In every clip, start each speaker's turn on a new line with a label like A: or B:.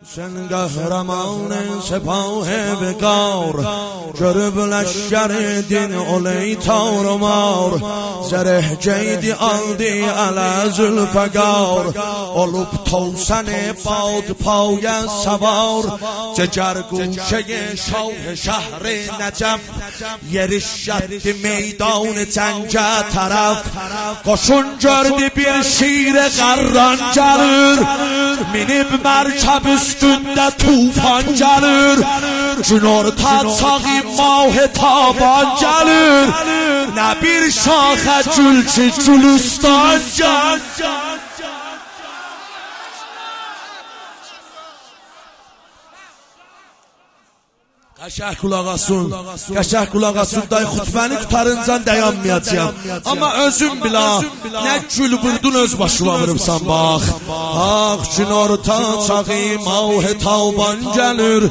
A: حسین قهرمان سپاه بگار، جرب لشکر دین علی تار و مار، زره جیدی آلدی علی ذوالفقار، علوب توسن باد پای سوار، جگر گوشه شاه شهر نجف، yerişşətti meydan cəngə tərəf, qoşun gördü bir şir qarran gəlir, minib mərkəb üstündə tufan gəlir, gün orta çağı mah taban gəlir, nə bir şaxə gül ki gülüstan gəlir. Qəşəng qulaq asın, qəşəng qulaq asın, day xutbəni qutarıncan dayanmayacağım. Amma özüm bila, nə gül vurdun öz başıma vurubsan bax. Ağ gün orta çağı mah taban gəlir,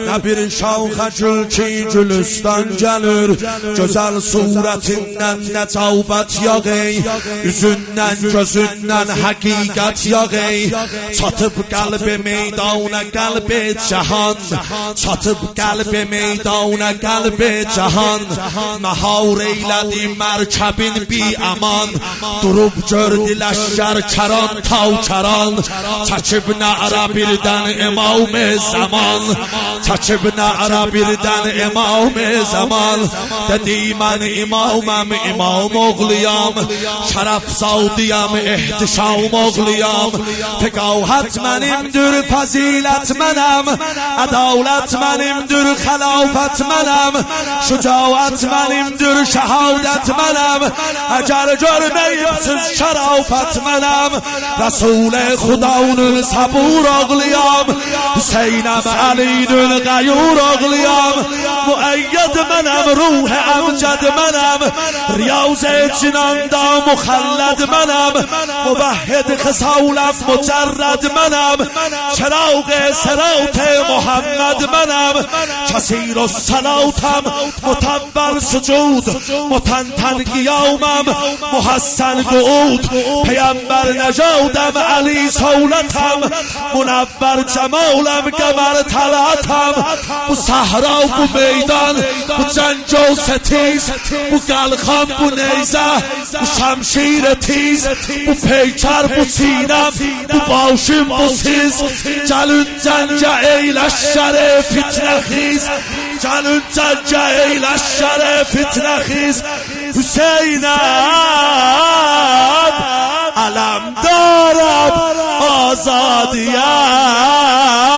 A: nə bir şaxə gül ki gülüstan gəlir, gözəl surətindən nəcavət yağey, üzündən gözündən həqiqət yağey, çatıb qəlbi meydana qəlbi cəhan, çatıb qəlbi meydana qəlbi cəhan, məhar eylədi mərkəbin bi aman, durub gördü ləşkər kəran tav kəran, çəkib nə'rə birdən imam zaman, çəkib nə'rə birdən imam zaman, dedi mən imaməm, imam oğluyam, şərəf savdiyam, ehtişam oğluyam, fəqahət mənimdir, fəzilət mənəm, ədalət mənimdir, xilafət mənəm, şücaət mənimdir, şəhadət mənəm, əgər görməyibsiz şərafət mənəm, Rəsul xudanın səbur oğluyam, Hüseynəm Əlinin qəyyur oğluyam, müəyyəd mənəm, ruh əmcəd mənəm, riyaz-ı cinanda müxəlləd mənəm, müvəhhid xisaaləm, mücərrəd mənəm, çراغ صراط محمد منم، کثیر الصلاتم، متبر سجود، متنتن قیامم، محسن قعود، پیامبر نژادم، علی صولتم، منور جمالم، قمر طلعتم، bu صحرا bu میدان bu جنگ و ستیز، bu قلخان bu نیزه bu شمشیر تیز، bu پیکر bu سینم bu باشم bu سیز، gelin cenge ey leşker fitne خیز، gelin cenge ey leşker fitne خیز، Hüseyin'em علم دارم آزادیم.